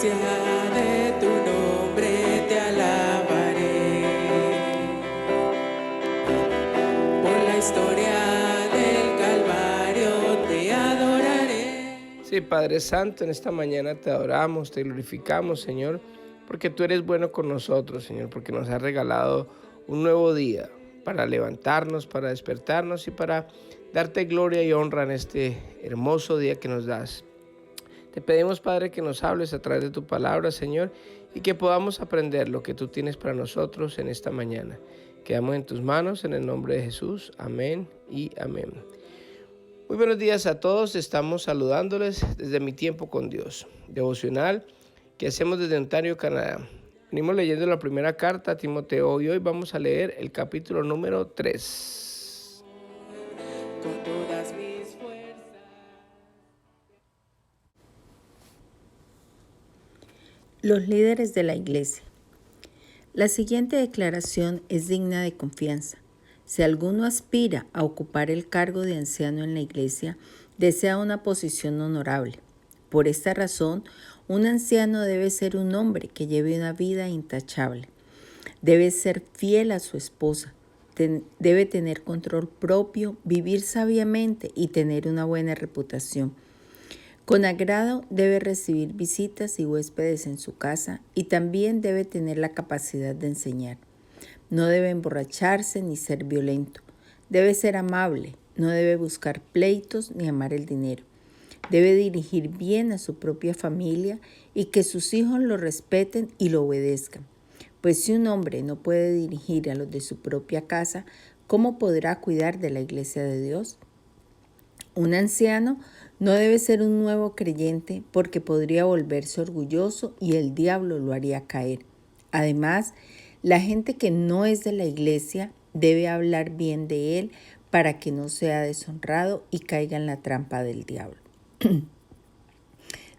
excelencia de tu nombre te alabaré. Por la historia del Calvario te adoraré. Sí, Padre Santo, en esta mañana te adoramos, te glorificamos, Señor, porque tú eres bueno con nosotros, Señor, porque nos has regalado un nuevo día para levantarnos, para despertarnos y para darte gloria y honra en este hermoso día que nos das. Te pedimos, Padre, que nos hables a través de tu palabra, Señor, y que podamos aprender lo que tú tienes para nosotros en esta mañana. Quedamos en tus manos, en el nombre de Jesús. Amén y amén. Muy buenos días a todos, estamos saludándoles desde Mi Tiempo con Dios, devocional que hacemos desde Ontario, Canadá. Venimos leyendo la primera carta a Timoteo y hoy vamos a leer el capítulo número 3. Con todas mis fuerzas. Los líderes de la Iglesia. La siguiente declaración es digna de confianza. Si alguno aspira a ocupar el cargo de anciano en la Iglesia, desea una posición honorable. Por esta razón, un anciano debe ser un hombre que lleve una vida intachable. Debe ser fiel a su esposa. Debe tener control propio, vivir sabiamente y tener una buena reputación. Con agrado debe recibir visitas y huéspedes en su casa y también debe tener la capacidad de enseñar. No debe emborracharse ni ser violento. Debe ser amable, no debe buscar pleitos ni amar el dinero. Debe dirigir bien a su propia familia y que sus hijos lo respeten y lo obedezcan. Pues si un hombre no puede dirigir a los de su propia casa, ¿cómo podrá cuidar de la iglesia de Dios? Un anciano no debe ser un nuevo creyente porque podría volverse orgulloso y el diablo lo haría caer. Además, la gente que no es de la iglesia debe hablar bien de él para que no sea deshonrado y caiga en la trampa del diablo.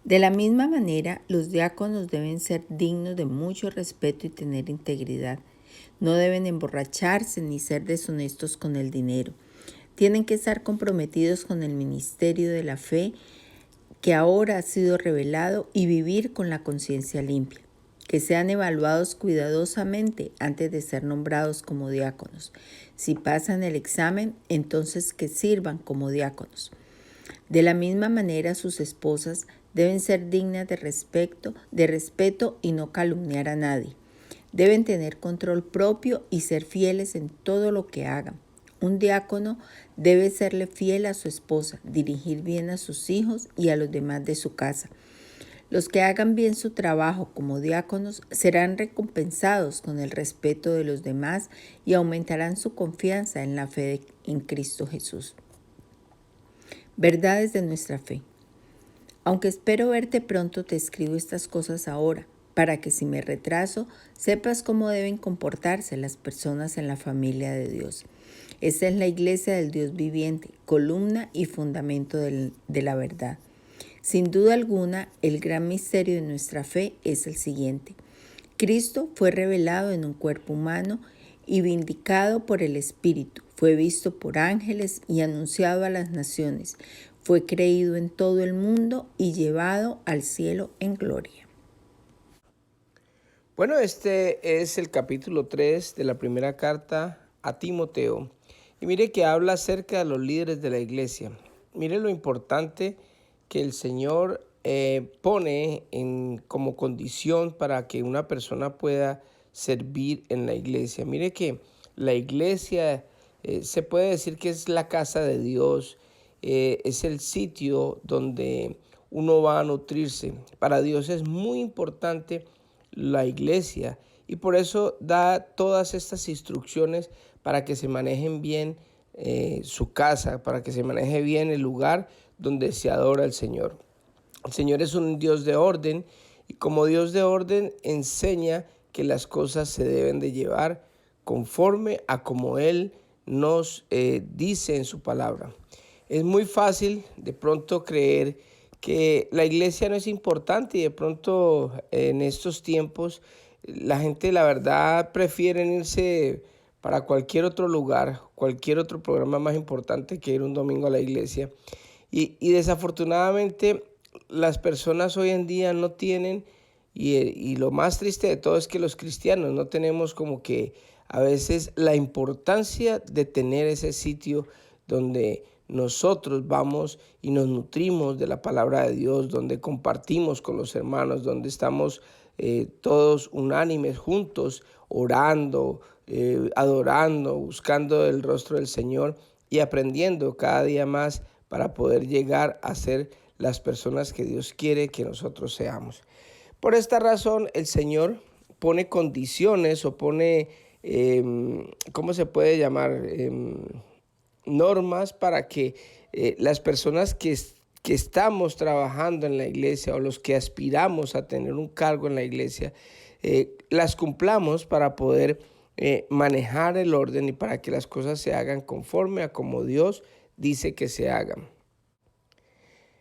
De la misma manera, los diáconos deben ser dignos de mucho respeto y tener integridad. No deben emborracharse ni ser deshonestos con el dinero. Tienen que estar comprometidos con el ministerio de la fe que ahora ha sido revelado y vivir con la conciencia limpia. Que sean evaluados cuidadosamente antes de ser nombrados como diáconos. Si pasan el examen, entonces que sirvan como diáconos. De la misma manera, sus esposas deben ser dignas de respeto y no calumniar a nadie. Deben tener control propio y ser fieles en todo lo que hagan. Un diácono debe serle fiel a su esposa, dirigir bien a sus hijos y a los demás de su casa. Los que hagan bien su trabajo como diáconos serán recompensados con el respeto de los demás y aumentarán su confianza en la fe en Cristo Jesús. Verdades de nuestra fe. Aunque espero verte pronto, te escribo estas cosas ahora, para que si me retraso, sepas cómo deben comportarse las personas en la familia de Dios. Esta es la iglesia del Dios viviente, columna y fundamento de la verdad. Sin duda alguna, el gran misterio de nuestra fe es el siguiente. Cristo fue revelado en un cuerpo humano y vindicado por el Espíritu. Fue visto por ángeles y anunciado a las naciones. Fue creído en todo el mundo y llevado al cielo en gloria. Bueno, este es el capítulo 3 de la primera carta a Timoteo. Y mire que habla acerca de los líderes de la iglesia. Mire lo importante que el Señor pone como condición para que una persona pueda servir en la iglesia. Mire que la iglesia se puede decir que es la casa de Dios, es el sitio donde uno va a nutrirse. Para Dios es muy importante la iglesia y por eso da todas estas instrucciones para que se manejen bien su casa, para que se maneje bien el lugar donde se adora al Señor. El Señor es un Dios de orden y como Dios de orden enseña que las cosas se deben de llevar conforme a como Él nos dice en su palabra. Es muy fácil de pronto creer que la iglesia no es importante y de pronto en estos tiempos la gente la verdad prefiere irse para cualquier otro lugar, cualquier otro programa más importante que ir un domingo a la iglesia. Y desafortunadamente las personas hoy en día no tienen Y lo más triste de todo es que los cristianos no tenemos como que a veces la importancia de tener ese sitio donde nosotros vamos y nos nutrimos de la palabra de Dios, donde compartimos con los hermanos, donde estamos todos unánimes juntos, orando, adorando, buscando el rostro del Señor y aprendiendo cada día más para poder llegar a ser las personas que Dios quiere que nosotros seamos. Por esta razón, el Señor pone condiciones o pone, ¿cómo se puede llamar? Normas para que las personas que estamos trabajando en la iglesia o los que aspiramos a tener un cargo en la iglesia, las cumplamos para poder manejar el orden y para que las cosas se hagan conforme a como Dios dice que se hagan.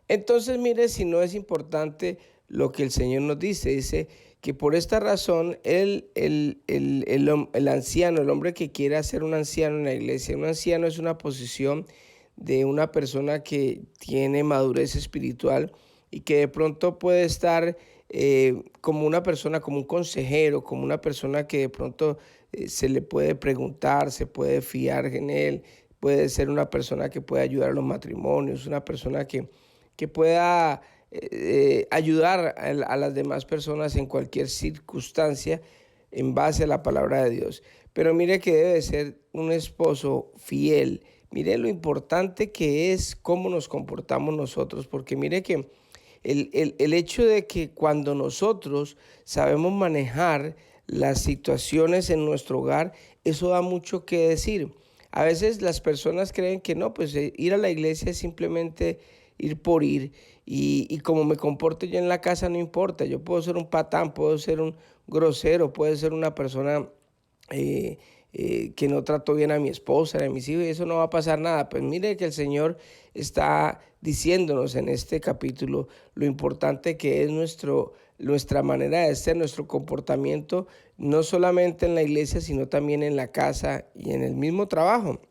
Entonces, mire, si no es importante lo que el Señor nos dice que por esta razón el anciano, el hombre que quiera ser un anciano en la iglesia, un anciano es una posición de una persona que tiene madurez espiritual y que de pronto puede estar como una persona, como un consejero, como una persona que de pronto se le puede preguntar, se puede fiar en él, puede ser una persona que puede ayudar a los matrimonios, una persona que pueda ayudar a las demás personas en cualquier circunstancia en base a la palabra de Dios. Pero mire que debe ser un esposo fiel. Mire lo importante que es cómo nos comportamos nosotros, porque mire que el hecho de que cuando nosotros sabemos manejar las situaciones en nuestro hogar, eso da mucho que decir. A veces las personas creen que no, pues ir a la iglesia es simplemente ir por ir y como me comporto yo en la casa no importa. Yo puedo ser un patán, puedo ser un grosero, puedo ser una persona que no trato bien a mi esposa, a mis hijos, y eso no va a pasar nada. Pues mire que el Señor está diciéndonos en este capítulo lo importante que es nuestra manera de ser, nuestro comportamiento, no solamente en la iglesia, sino también en la casa y en el mismo trabajo.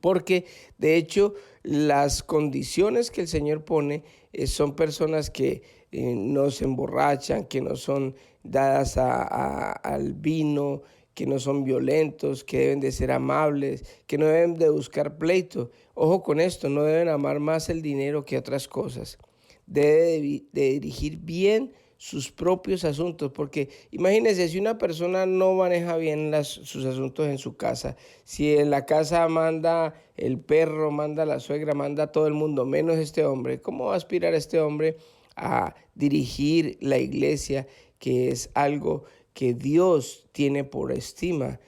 Porque de hecho las condiciones que el Señor pone son personas que no se emborrachan, que no son dadas al vino, que no son violentos, que deben de ser amables, que no deben de buscar pleito. Ojo con esto, no deben amar más el dinero que otras cosas. Debe de dirigir bien sus propios asuntos, porque imagínense, si una persona no maneja bien sus asuntos en su casa, si en la casa manda el perro, manda la suegra, manda todo el mundo, menos este hombre, ¿cómo va a aspirar este hombre a dirigir la iglesia, que es algo que Dios tiene por estima?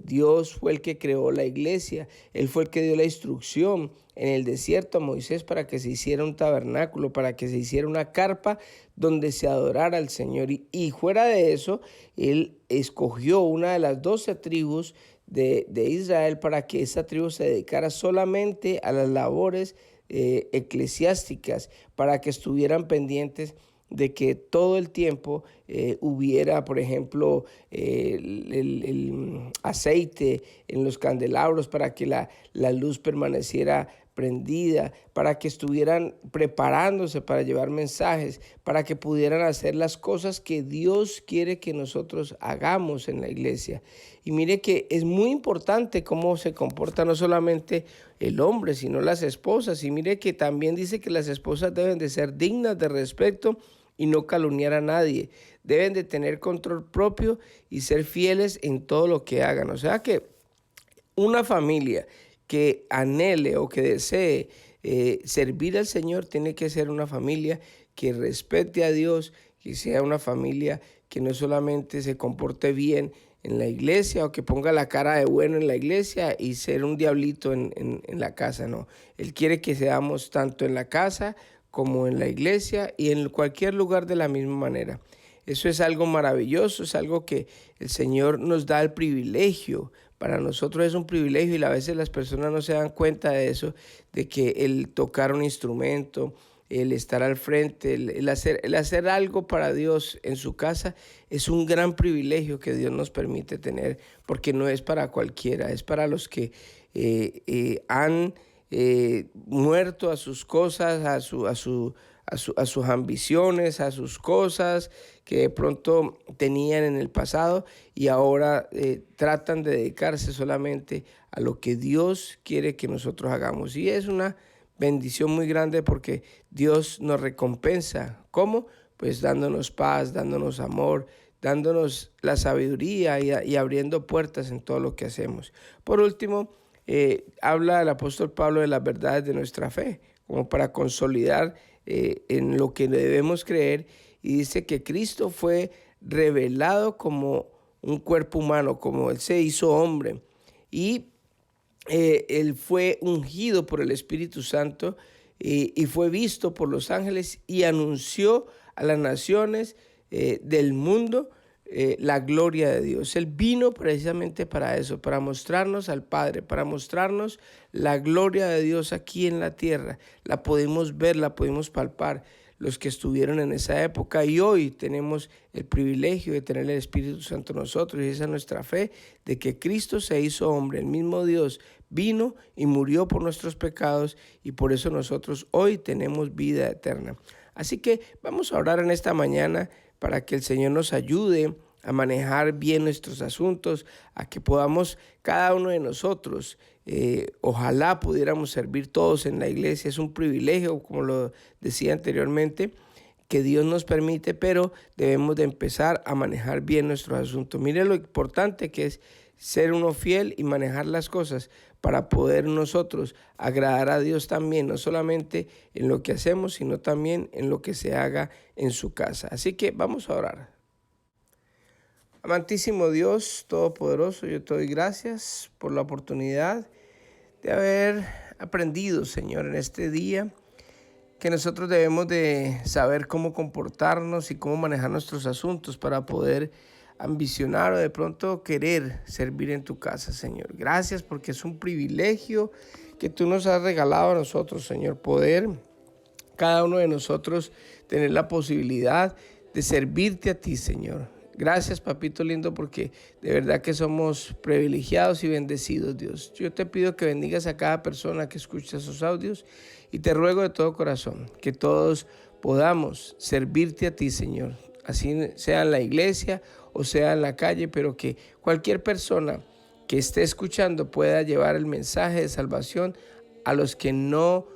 Dios fue el que creó la iglesia, Él fue el que dio la instrucción en el desierto a Moisés para que se hiciera un tabernáculo, para que se hiciera una carpa donde se adorara al Señor. Y fuera de eso, Él escogió una de las 12 tribus de Israel para que esa tribu se dedicara solamente a las labores eclesiásticas, para que estuvieran pendientes de que todo el tiempo hubiera, por ejemplo, el aceite en los candelabros para que la luz permaneciera prendida, para que estuvieran preparándose para llevar mensajes, para que pudieran hacer las cosas que Dios quiere que nosotros hagamos en la iglesia. Y mire que es muy importante cómo se comporta no solamente el hombre, sino las esposas. Y mire que también dice que las esposas deben de ser dignas de respeto y no calumniar a nadie. Deben de tener control propio y ser fieles en todo lo que hagan. O sea que una familia que anhele o que desee servir al Señor tiene que ser una familia que respete a Dios, que sea una familia que no solamente se comporte bien en la iglesia o que ponga la cara de bueno en la iglesia y ser un diablito en la casa, no. Él quiere que seamos tanto en la casa como en la iglesia y en cualquier lugar de la misma manera. Eso es algo maravilloso, es algo que el Señor nos da el privilegio. Para nosotros es un privilegio y a veces las personas no se dan cuenta de eso, de que el tocar un instrumento, el estar al frente, el hacer algo para Dios en su casa es un gran privilegio que Dios nos permite tener, porque no es para cualquiera, es para los que han muerto a sus cosas, a sus ambiciones, a sus cosas que de pronto tenían en el pasado y ahora tratan de dedicarse solamente a lo que Dios quiere que nosotros hagamos. Y es una bendición muy grande porque Dios nos recompensa. ¿Cómo? Pues dándonos paz, dándonos amor, dándonos la sabiduría y abriendo puertas en todo lo que hacemos. Por último, habla el apóstol Pablo de las verdades de nuestra fe, como para consolidar en lo que debemos creer, y dice que Cristo fue revelado como un cuerpo humano, como Él se hizo hombre, y Él fue ungido por el Espíritu Santo y fue visto por los ángeles y anunció a las naciones del mundo la gloria de Dios. Él vino precisamente para eso, para mostrarnos al Padre, para mostrarnos la gloria de Dios aquí en la tierra. La podemos ver, la podemos palpar los que estuvieron en esa época, y hoy tenemos el privilegio de tener el Espíritu Santo en nosotros, y esa es nuestra fe de que Cristo se hizo hombre, el mismo Dios vino y murió por nuestros pecados, y por eso nosotros hoy tenemos vida eterna. Así que vamos a orar en esta mañana para que el Señor nos ayude a manejar bien nuestros asuntos, a que podamos cada uno de nosotros, ojalá pudiéramos servir todos en la iglesia. Es un privilegio, como lo decía anteriormente, que Dios nos permite, pero debemos de empezar a manejar bien nuestros asuntos. Mire lo importante que es ser uno fiel y manejar las cosas para poder nosotros agradar a Dios también, no solamente en lo que hacemos, sino también en lo que se haga en su casa. Así que vamos a orar. Amantísimo Dios Todopoderoso, yo te doy gracias por la oportunidad de haber aprendido, Señor, en este día, que nosotros debemos de saber cómo comportarnos y cómo manejar nuestros asuntos para poder ambicionar o de pronto querer servir en tu casa, Señor. Gracias porque es un privilegio que tú nos has regalado a nosotros, Señor, poder cada uno de nosotros tener la posibilidad de servirte a ti, Señor. Gracias, papito lindo, porque de verdad que somos privilegiados y bendecidos, Dios. Yo te pido que bendigas a cada persona que escucha esos audios y te ruego de todo corazón que todos podamos servirte a ti, Señor. Así sea en la iglesia o sea en la calle, pero que cualquier persona que esté escuchando pueda llevar el mensaje de salvación a los que no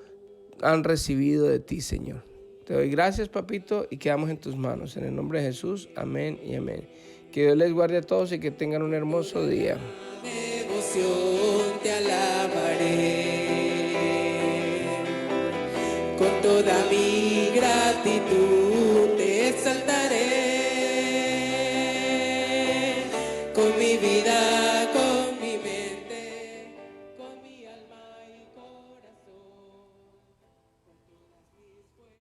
han recibido de ti, Señor. Te doy gracias, papito, y quedamos en tus manos. En el nombre de Jesús, amén y amén. Que Dios les guarde a todos y que tengan un hermoso día. Devoción te alabaré, con toda mi gratitud te exaltaré, con mi vida